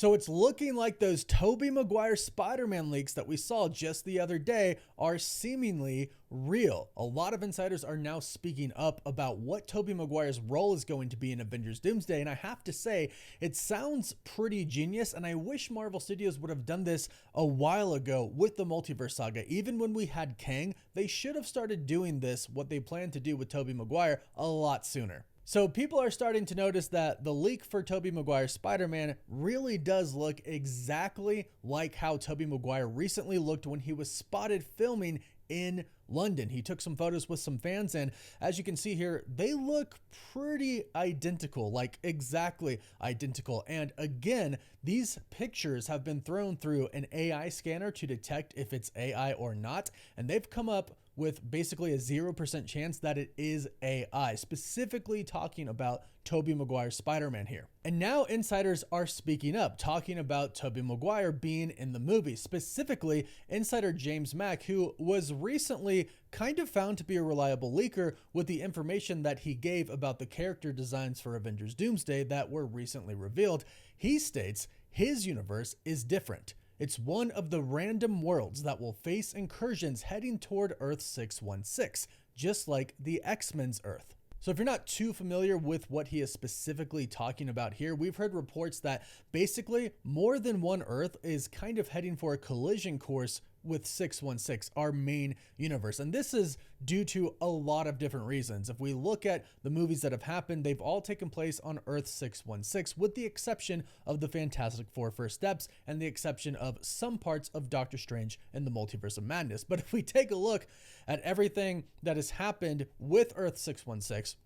So it's looking like those Tobey Maguire Spider-Man leaks that we saw just the other day are seemingly real. A lot of insiders are now speaking up about what Tobey Maguire's role is going to be in Avengers Doomsday, and I have to say, it sounds pretty genius, and I wish Marvel Studios would have done this a while ago with the multiverse saga. Even when we had Kang, they should have started doing this, what they planned to do with Tobey Maguire, a lot sooner. So people are starting to notice that the leak for Tobey Maguire Spider-Man really does look exactly like how Tobey Maguire recently looked when he was spotted filming in London. He took some photos with some fans, and as you can see here, they look pretty identical, like exactly identical. And again, these pictures have been thrown through an AI scanner to detect if it's AI or not, and they've come up with basically a 0% chance that it is AI, specifically talking about Tobey Maguire Spider-Man here. And now insiders are speaking up, talking about Tobey Maguire being in the movie, specifically insider James Mack, who was recently kind of found to be a reliable leaker with the information that he gave about the character designs for Avengers Doomsday that were recently revealed. He states his universe is different. It's one of the random worlds that will face incursions heading toward Earth 616, just like the X-Men's Earth. So if you're not too familiar with what he is specifically talking about here, we've heard reports that basically more than one Earth is kind of heading for a collision course with 616, our main universe. And this is due to a lot of different reasons. If we look at the movies that have happened, they've all taken place on Earth 616, with the exception of the Fantastic Four First Steps and the exception of some parts of Doctor Strange and the Multiverse of Madness. But if we take a look at everything that has happened with Earth 616,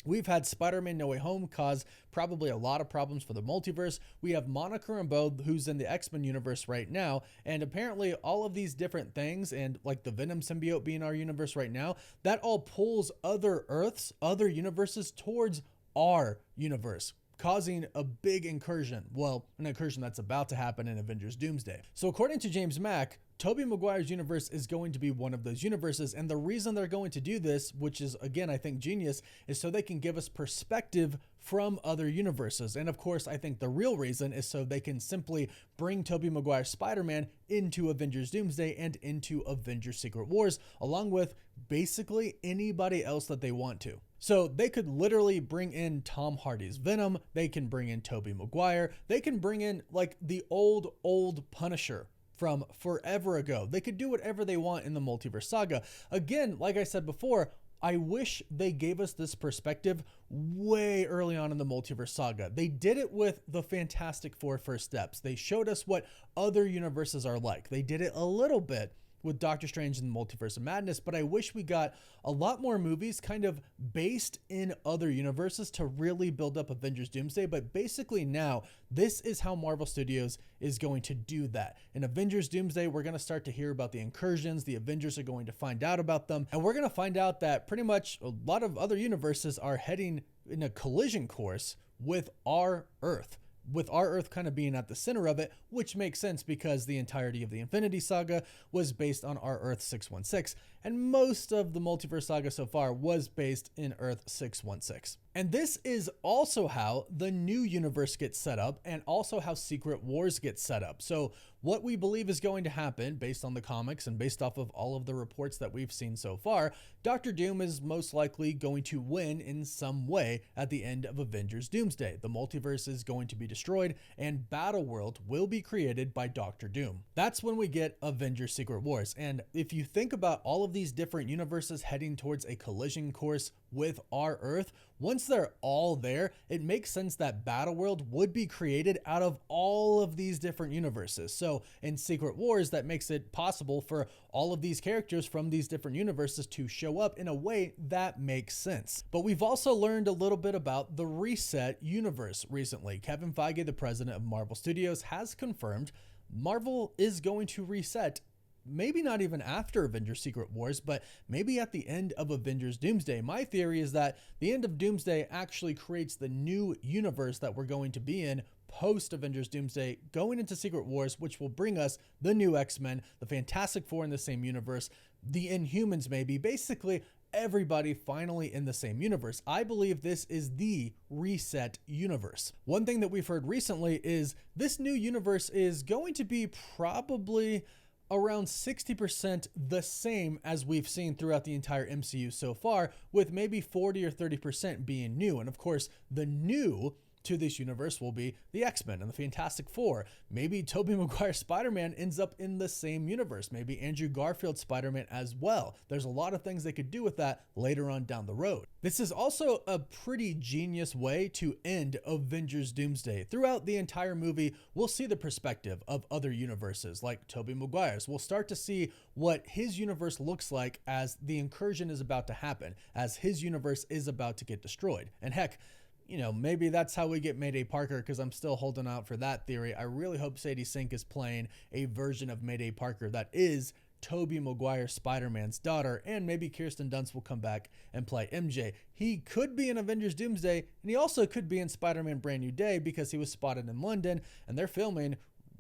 we've had Spider-Man No Way Home cause probably a lot of problems for the multiverse. We have Monica Rambeau, who's in the X-Men universe right now, and apparently all of these different things, and like the Venom symbiote being our universe right now, that all pulls other Earths, other universes towards our universe, causing a big incursion. Well, an incursion that's about to happen in Avengers Doomsday. So according to James Mack, Tobey Maguire's universe is going to be one of those universes, and the reason they're going to do this, which is again I think genius, is so they can give us perspective from other universes. And of course, I think the real reason is so they can simply bring Tobey Maguire Spider-Man into Avengers Doomsday and into Avengers Secret Wars, along with basically anybody else that they want to. So they could literally bring in Tom Hardy's Venom, they can bring in Tobey Maguire, they can bring in like the old Punisher from forever ago. They could do whatever they want in the multiverse saga. Again, like I said before, I wish they gave us this perspective way early on in the multiverse saga. They did it with the Fantastic Four First Steps. They showed us what other universes are like. They did it a little bit with Doctor Strange and the Multiverse of Madness, but I wish we got a lot more movies kind of based in other universes to really build up Avengers Doomsday. But basically now, this is how Marvel Studios is going to do that. In Avengers Doomsday, we're going to start to hear about the incursions. The Avengers are going to find out about them, and we're going to find out that pretty much a lot of other universes are heading in a collision course with our Earth, with our Earth kind of being at the center of it, which makes sense because the entirety of the Infinity Saga was based on our Earth 616, and most of the multiverse saga so far was based in Earth 616. And this is also how the new universe gets set up, and also how Secret Wars gets set up. So what we believe is going to happen based on the comics and based off of all of the reports that we've seen so far, Doctor Doom is most likely going to win in some way at the end of Avengers Doomsday. The multiverse is going to be destroyed and Battleworld will be created by Doctor Doom. That's when we get Avengers Secret Wars. And if you think about all of these different universes heading towards a collision course with our Earth, once they're all there, it makes sense that Battleworld would be created out of all of these different universes. So in Secret Wars, that makes it possible for all of these characters from these different universes to show up in a way that makes sense. But we've also learned a little bit about the Reset universe recently. Kevin Feige, the president of Marvel Studios, has confirmed Marvel is going to reset, maybe not even after Avengers Secret Wars, but maybe at the end of Avengers Doomsday. My theory is that the end of Doomsday actually creates the new universe that we're going to be in post Avengers Doomsday, going into Secret Wars, which will bring us the new X-Men, the Fantastic Four in the same universe, the Inhumans maybe, basically everybody finally in the same universe. I believe this is the reset universe. One thing that we've heard recently is this new universe is going to be probably around 60% the same as we've seen throughout the entire MCU so far, with maybe 40 or 30% being new. And of course, the new to this universe will be the X-Men and the Fantastic Four. Maybe Tobey Maguire Spider-Man ends up in the same universe. Maybe Andrew Garfield's Spider-Man as well. There's a lot of things they could do with that later on down the road. This is also a pretty genius way to end Avengers Doomsday. Throughout the entire movie, we'll see the perspective of other universes like Tobey Maguire's. We'll start to see what his universe looks like as the incursion is about to happen, as his universe is about to get destroyed. And heck, you know, maybe that's how we get Mayday Parker, because I'm still holding out for that theory. I really hope Sadie Sink is playing a version of Mayday Parker that is Tobey Maguire Spider-Man's daughter, and maybe Kirsten Dunst will come back and play MJ. He could be in Avengers Doomsday, and he also could be in Spider-Man Brand New Day because he was spotted in London, and they're filming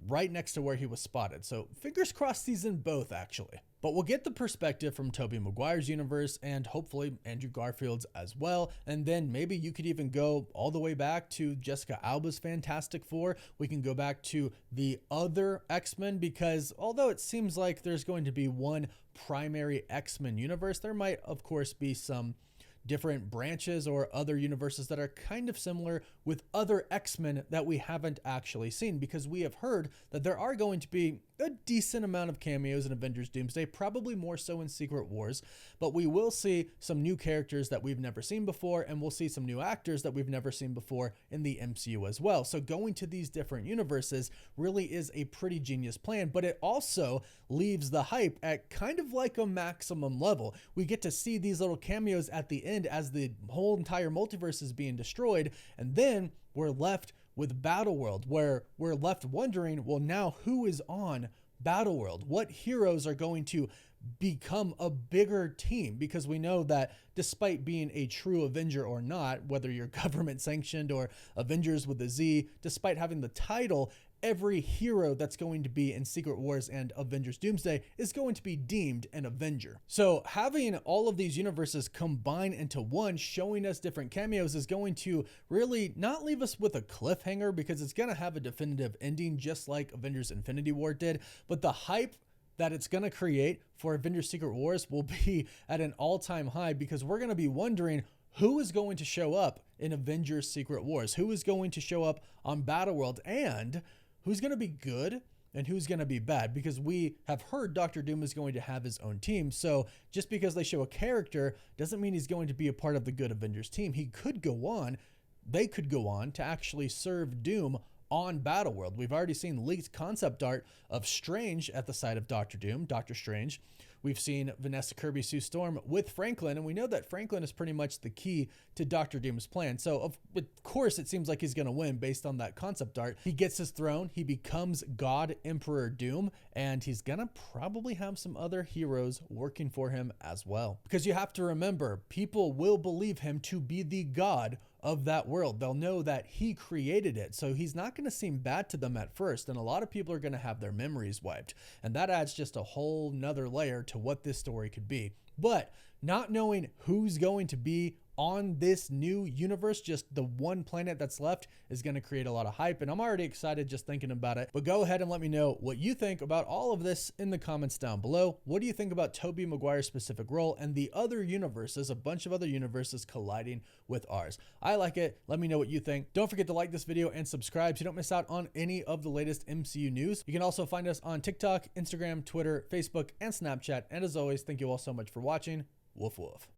right next to where he was spotted. So fingers crossed he's in both, actually. But we'll get the perspective from Tobey Maguire's universe and hopefully Andrew Garfield's as well. And then maybe you could even go all the way back to Jessica Alba's Fantastic Four. We can go back to the other X-Men, because although it seems like there's going to be one primary X-Men universe, there might of course be some different branches or other universes that are kind of similar with other X-Men that we haven't actually seen, because we have heard that there are going to be a decent amount of cameos in Avengers Doomsday, probably more so in Secret Wars, but we will see some new characters that we've never seen before, and we'll see some new actors that we've never seen before in the MCU as well. So going to these different universes really is a pretty genius plan, but it also leaves the hype at kind of like a maximum level. We get to see these little cameos at the end as the whole entire multiverse is being destroyed, and then we're left with Battleworld, where we're left wondering, well, now who is on Battleworld? What heroes are going to become a bigger team? Because we know that despite being a true Avenger or not, whether you're government sanctioned or Avengers with a Z, despite having the title, every hero that's going to be in Secret Wars and Avengers Doomsday is going to be deemed an Avenger. So having all of these universes combine into one, showing us different cameos, is going to really not leave us with a cliffhanger, because it's going to have a definitive ending just like Avengers Infinity War did, but the hype that it's going to create for Avengers Secret Wars will be at an all-time high, because we're going to be wondering who is going to show up in Avengers Secret Wars, who is going to show up on Battleworld, and who's going to be good and who's going to be bad, because we have heard Doctor Doom is going to have his own team. So just because they show a character doesn't mean he's going to be a part of the good Avengers team. He could go on, they could go on to actually serve Doom on Battleworld. We've already seen leaked concept art of Strange at the side of Doctor Doom, Doctor Strange. We've seen Vanessa Kirby Sue Storm with Franklin, and we know that Franklin is pretty much the key to Doctor Doom's plan. So of course it seems like he's going to win based on that concept art. He gets his throne, he becomes God Emperor Doom, and he's going to probably have some other heroes working for him as well. Because you have to remember, people will believe him to be the god of that world. They'll know that he created it. So he's not going to seem bad to them at first. And a lot of people are going to have their memories wiped. And that adds just a whole nother layer to what this story could be. But not knowing who's going to be on this new universe, just the one planet that's left, is going to create a lot of hype, and I'm already excited just thinking about it. But go ahead and let me know what you think about all of this in the comments down below. What do you think about Tobey Maguire's specific role and the other universes, a bunch of other universes colliding with ours? I like it. Let me know what you think. Don't forget to like this video and subscribe so you don't miss out on any of the latest MCU news. You can also find us on TikTok, Instagram, Twitter, Facebook, and Snapchat. And as always, thank you all so much for watching. Woof woof.